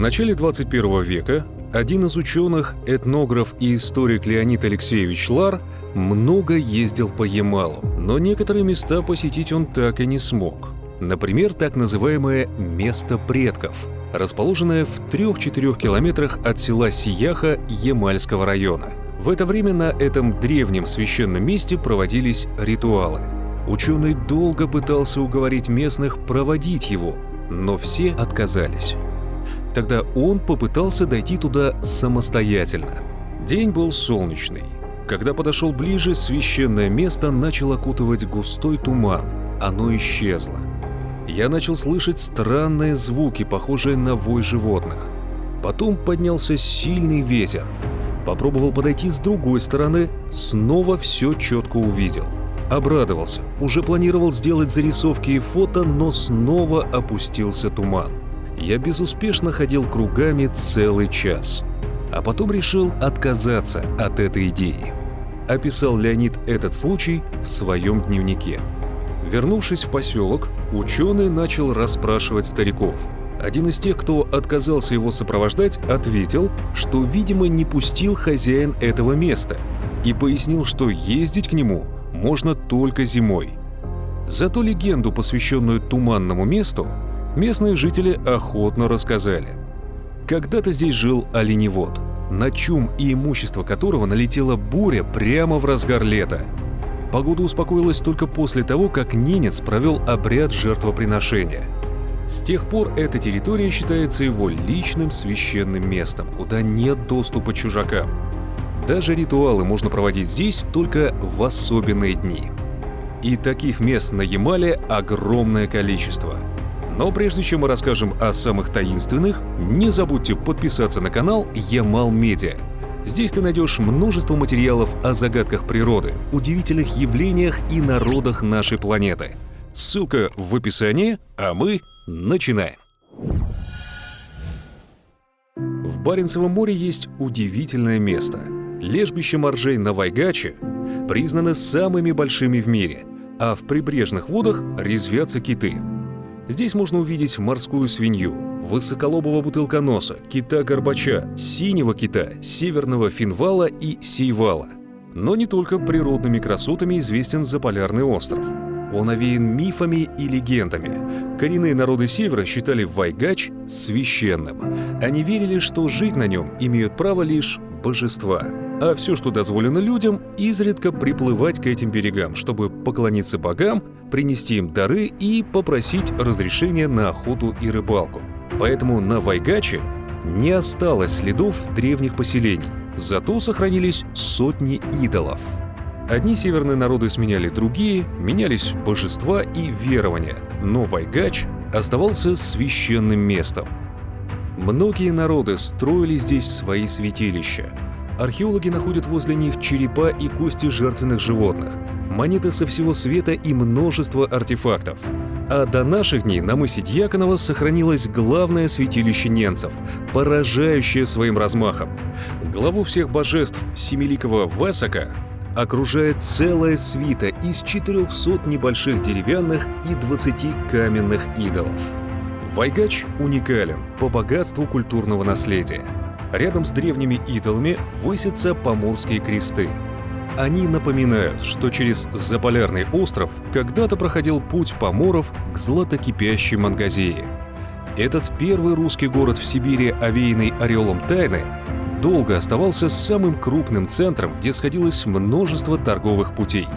начале 21 века один из ученых, этнограф и историк Леонид Алексеевич Лар много ездил по Ямалу, но некоторые места посетить он так и не смог. Например, так называемое «место предков», расположенное в 3-4 километрах от села Сияха Ямальского района. В это время на этом древнем священном месте проводились ритуалы. Ученый долго пытался уговорить местных проводить его, но все отказались. Тогда он попытался дойти туда самостоятельно. День был солнечный. Когда подошел ближе, священное место начал окутывать густой туман. Оно исчезло. Я начал слышать странные звуки, похожие на вой животных. Потом поднялся сильный ветер. Попробовал подойти с другой стороны, снова все четко увидел. Обрадовался, уже планировал сделать зарисовки и фото, но снова опустился туман. Я безуспешно ходил кругами целый час. А потом решил отказаться от этой идеи. Описал Леонид этот случай в своем дневнике. Вернувшись в поселок, ученый начал расспрашивать стариков. Один из тех, кто отказался его сопровождать, ответил, что, видимо, не пустил хозяин этого места, и пояснил, что ездить к нему можно только зимой. Зато легенду, посвященную туманному месту, местные жители охотно рассказали. Когда-то здесь жил оленевод, на чум и имущество которого налетела буря прямо в разгар лета. Погода успокоилась только после того, как ненец провел обряд жертвоприношения. С тех пор эта территория считается его личным священным местом, куда нет доступа чужакам. Даже ритуалы можно проводить здесь только в особенные дни. И таких мест на Ямале огромное количество. Но прежде чем мы расскажем о самых таинственных, не забудьте подписаться на канал Ямал Медиа. Здесь ты найдешь множество материалов о загадках природы, удивительных явлениях и народах нашей планеты. Ссылка в описании, а мы начинаем. В Баренцевом море есть удивительное место. Лежбище моржей на Вайгаче признаны самыми большими в мире, а в прибрежных водах резвятся киты. Здесь можно увидеть морскую свинью, высоколобого бутылконоса, кита-горбача, синего кита, северного финвала и сейвала. Но не только природными красотами известен Заполярный остров. Он овеян мифами и легендами. Коренные народы Севера считали Вайгач священным. Они верили, что жить на нем имеют право лишь божества. А все, что дозволено людям, изредка приплывать к этим берегам, чтобы поклониться богам, принести им дары и попросить разрешения на охоту и рыбалку. Поэтому на Вайгаче не осталось следов древних поселений, зато сохранились сотни идолов. Одни северные народы сменяли другие, менялись божества и верования, но Вайгач оставался священным местом. Многие народы строили здесь свои святилища. Археологи находят возле них черепа и кости жертвенных животных, монеты со всего света и множество артефактов. А до наших дней на мысе Дьяконова сохранилось главное святилище ненцев, поражающее своим размахом. Главу всех божеств семиликого Васака окружает целая свита из 400 небольших деревянных и 20 каменных идолов. Вайгач уникален по богатству культурного наследия. Рядом с древними идолами высятся поморские кресты. Они напоминают, что через Заполярный остров когда-то проходил путь поморов к златокипящей Мангазии. Этот первый русский город в Сибири, овеянный ореолом тайны, долго оставался самым крупным центром, где сходилось множество торговых путей.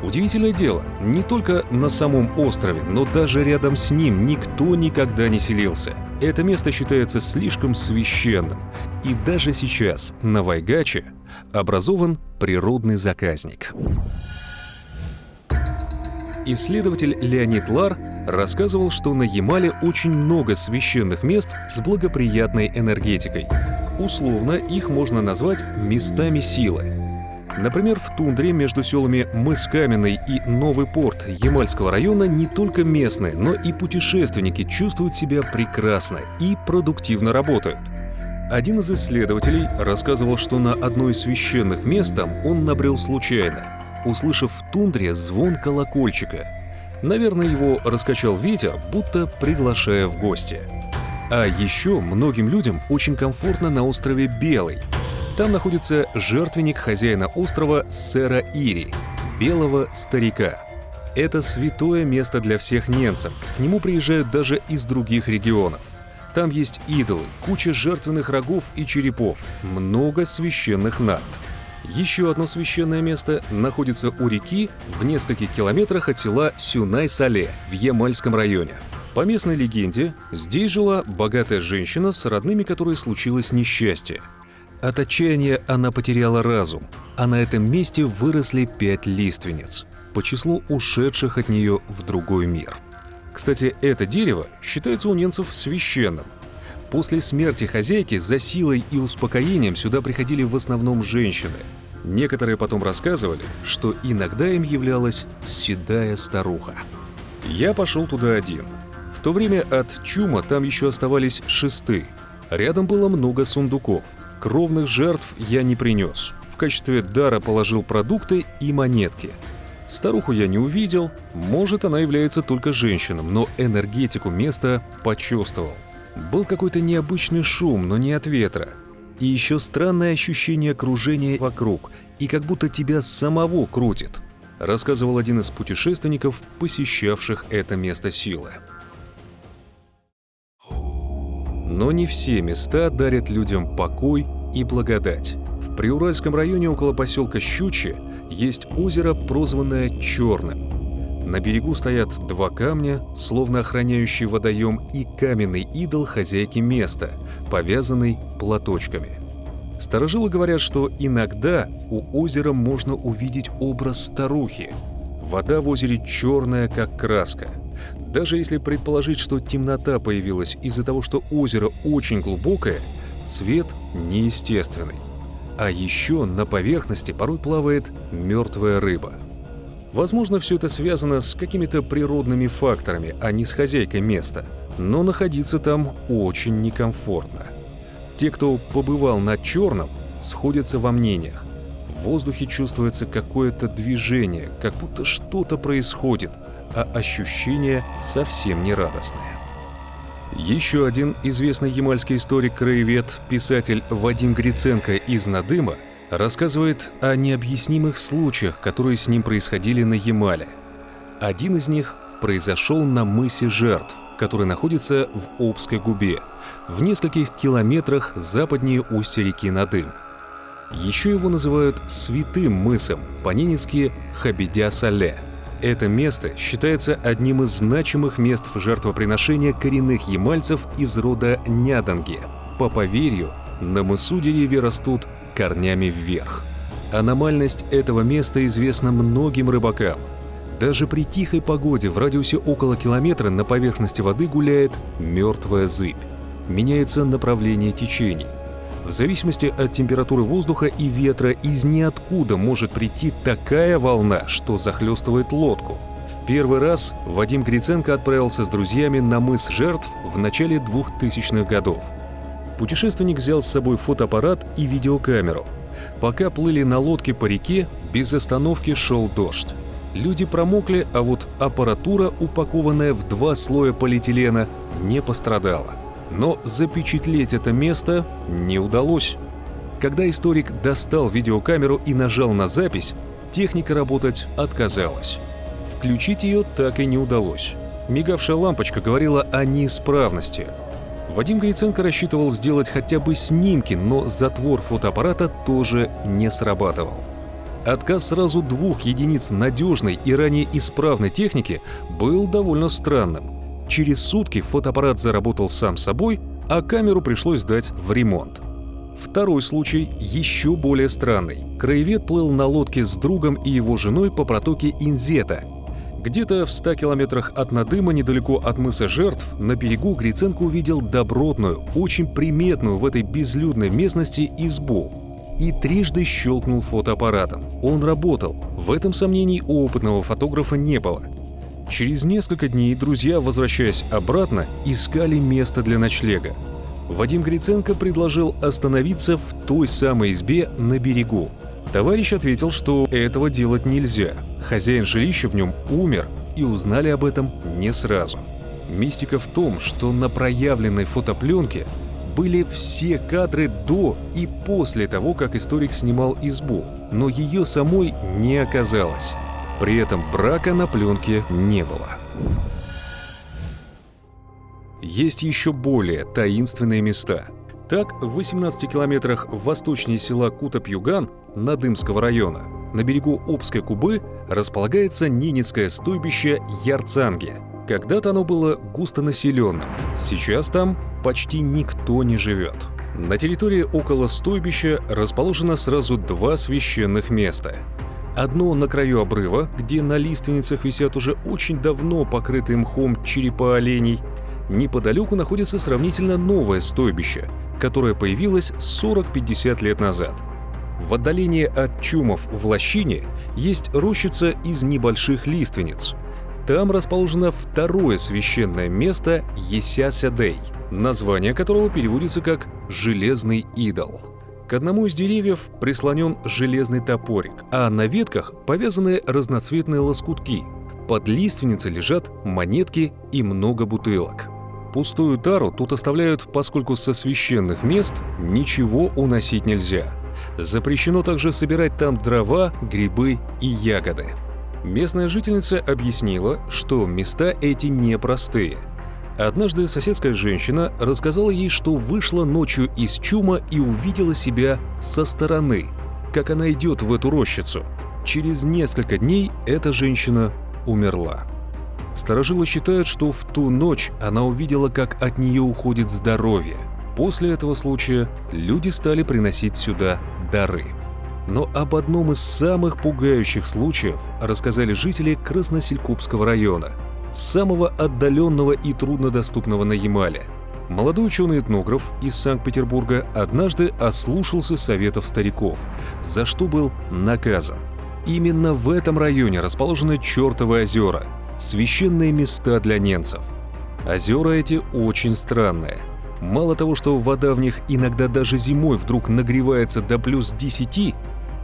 Удивительное дело, не только на самом острове, но даже рядом с ним никто никогда не селился. Это место считается слишком священным, и даже сейчас на Вайгаче образован природный заказник. Исследователь Леонид Лар рассказывал, что на Ямале очень много священных мест с благоприятной энергетикой. Условно их можно назвать местами силы. Например, в тундре между селами Мыс Каменный и Новый порт Ямальского района не только местные, но и путешественники чувствуют себя прекрасно и продуктивно работают. Один из исследователей рассказывал, что на одно из священных мест там он набрел случайно, услышав в тундре звон колокольчика. Наверное, его раскачал ветер, будто приглашая в гости. А еще многим людям очень комфортно на острове Белый. Там находится жертвенник хозяина острова сэра Ири, белого старика. Это святое место для всех ненцев, к нему приезжают даже из других регионов. Там есть идолы, куча жертвенных рогов и черепов, много священных нарт. Еще одно священное место находится у реки в нескольких километрах от села Сюнай-Сале в Ямальском районе. По местной легенде, здесь жила богатая женщина, с родными которой случилось несчастье. От отчаяния она потеряла разум, а на этом месте выросли 5 лиственниц по числу ушедших от нее в другой мир. Кстати, это дерево считается у ненцев священным. После смерти хозяйки за силой и успокоением сюда приходили в основном женщины. Некоторые потом рассказывали, что иногда им являлась седая старуха. Я пошел туда один. В то время от чума там еще оставались шесты. Рядом было много сундуков. Кровных жертв я не принес. В качестве дара положил продукты и монетки. Старуху я не увидел, может, она является только женщиной, но энергетику места почувствовал. Был какой-то необычный шум, но не от ветра. И еще странное ощущение кружения вокруг, и как будто тебя самого крутит, рассказывал один из путешественников, посещавших это место силы. Но не все места дарят людям покой и благодать. В Приуральском районе около поселка Щучье есть озеро, прозванное Черным. На берегу стоят 2 камня, словно охраняющие водоем, и каменный идол хозяйки места, повязанный платочками. Старожилы говорят, что иногда у озера можно увидеть образ старухи. Вода в озере черная, как краска. Даже если предположить, что темнота появилась из-за того, что озеро очень глубокое, цвет неестественный. А еще на поверхности порой плавает мертвая рыба. Возможно, все это связано с какими-то природными факторами, а не с хозяйкой места. Но находиться там очень некомфортно. Те, кто побывал на Черном, сходятся во мнениях. В воздухе чувствуется какое-то движение, как будто что-то происходит, а ощущение совсем не радостное. Еще один известный ямальский историк-краевед, писатель Вадим Гриценко из Надыма, рассказывает о необъяснимых случаях, которые с ним происходили на Ямале. Один из них произошел на мысе Жертв, который находится в Обской губе, в нескольких километрах западнее устья реки Надым. Еще его называют «святым мысом», по-ненецки «Хабидя-Сале». Это место считается одним из значимых мест в жертвоприношения коренных ямальцев из рода Няданге. По поверью, на мысу деревья растут корнями вверх. Аномальность этого места известна многим рыбакам. Даже при тихой погоде в радиусе около километра на поверхности воды гуляет мертвая зыбь. Меняется направление течений. В зависимости от температуры воздуха и ветра из ниоткуда может прийти такая волна, что захлестывает лодку. В первый раз Вадим Гриценко отправился с друзьями на мыс Жертв в начале 2000-х годов. Путешественник взял с собой фотоаппарат и видеокамеру. Пока плыли на лодке по реке, без остановки шел дождь. Люди промокли, а вот аппаратура, упакованная в 2 слоя полиэтилена, не пострадала. Но запечатлеть это место не удалось. Когда историк достал видеокамеру и нажал на запись, техника работать отказалась. Включить ее так и не удалось. Мигавшая лампочка говорила о неисправности. Вадим Гриценко рассчитывал сделать хотя бы снимки, но затвор фотоаппарата тоже не срабатывал. Отказ сразу 2 единиц надежной и ранее исправной техники был довольно странным. Через сутки фотоаппарат заработал сам собой, а камеру пришлось сдать в ремонт. Второй случай еще более странный. Краевед плыл на лодке с другом и его женой по протоке Инзета. Где-то в 100 километрах от Надыма, недалеко от мыса Жертв, на берегу Гриценко увидел добротную, очень приметную в этой безлюдной местности избу и трижды щелкнул фотоаппаратом. Он работал. В этом сомнений у опытного фотографа не было. Через несколько дней друзья, возвращаясь обратно, искали место для ночлега. Вадим Гриценко предложил остановиться в той самой избе на берегу. Товарищ ответил, что этого делать нельзя. Хозяин жилища в нем умер, и узнали об этом не сразу. Мистика в том, что на проявленной фотопленке были все кадры до и после того, как историк снимал избу, но ее самой не оказалось. При этом брака на пленке не было. Есть еще более таинственные места. Так, в 18 километрах восточнее села Кутап-Юган Надымского района, на берегу Обской Кубы, располагается ненецкое стойбище Ярцанги. Когда-то оно было густонаселенным, сейчас там почти никто не живет. На территории около стойбища расположено сразу два священных места. Одно на краю обрыва, где на лиственницах висят уже очень давно покрытые мхом черепа оленей. Неподалеку находится сравнительно новое стойбище, которое появилось 40-50 лет назад. В отдалении от Чумов в Лощине есть рощица из небольших лиственниц. Там расположено второе священное место Есяся-Дэй, название которого переводится как «железный идол». К одному из деревьев прислонен железный топорик, а на ветках повязаны разноцветные лоскутки. Под лиственницей лежат монетки и много бутылок. Пустую тару тут оставляют, поскольку со священных мест ничего уносить нельзя. Запрещено также собирать там дрова, грибы и ягоды. Местная жительница объяснила, что места эти непростые. Однажды соседская женщина рассказала ей, что вышла ночью из чума и увидела себя со стороны, как она идет в эту рощицу. Через несколько дней эта женщина умерла. Старожилы считают, что в ту ночь она увидела, как от нее уходит здоровье. После этого случая люди стали приносить сюда дары. Но об одном из самых пугающих случаев рассказали жители Красноселькупского района, самого отдаленного и труднодоступного на Ямале. Молодой ученый-этнограф из Санкт-Петербурга однажды ослушался советов стариков, за что был наказан. Именно в этом районе расположены чертовы озера, священные места для ненцев. Озера эти очень странные. Мало того, что вода в них иногда даже зимой вдруг нагревается до плюс 10,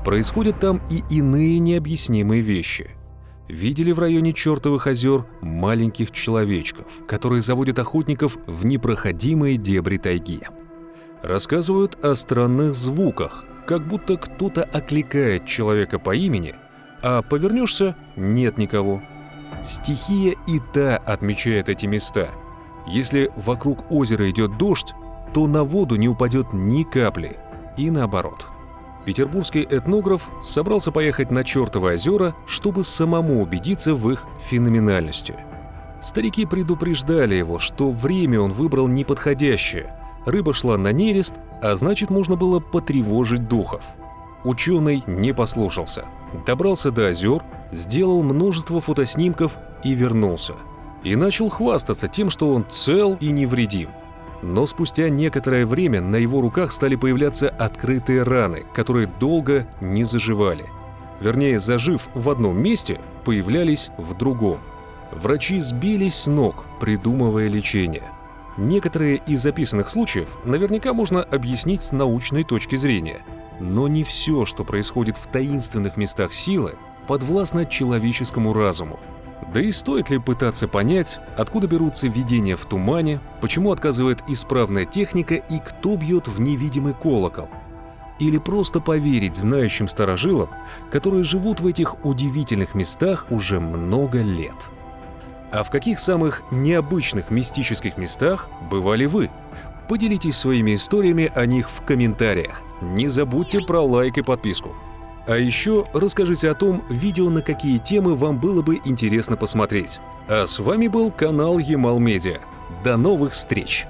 происходят там и иные необъяснимые вещи. Видели в районе чертовых озер маленьких человечков, которые заводят охотников в непроходимые дебри тайги. Рассказывают о странных звуках, как будто кто-то окликает человека по имени, а повернешься — нет никого. Стихия и та отмечает эти места. Если вокруг озера идет дождь, то на воду не упадет ни капли, и наоборот. Петербургский этнограф собрался поехать на чертовы озера, чтобы самому убедиться в их феноменальности. Старики предупреждали его, что время он выбрал неподходящее. Рыба шла на нерест, а значит, можно было потревожить духов. Ученый не послушался. Добрался до озер, сделал множество фотоснимков и вернулся. И начал хвастаться тем, что он цел и невредим. Но спустя некоторое время на его руках стали появляться открытые раны, которые долго не заживали. Вернее, зажив в одном месте, появлялись в другом. Врачи сбились с ног, придумывая лечение. Некоторые из записанных случаев наверняка можно объяснить с научной точки зрения. Но не все, что происходит в таинственных местах силы, подвластно человеческому разуму. Да и стоит ли пытаться понять, откуда берутся видения в тумане, почему отказывает исправная техника и кто бьет в невидимый колокол? Или просто поверить знающим старожилам, которые живут в этих удивительных местах уже много лет? А в каких самых необычных мистических местах бывали вы? Поделитесь своими историями о них в комментариях. Не забудьте про лайк и подписку. А еще расскажите о том, видео на какие темы вам было бы интересно посмотреть. А с вами был канал Ямал Медиа. До новых встреч!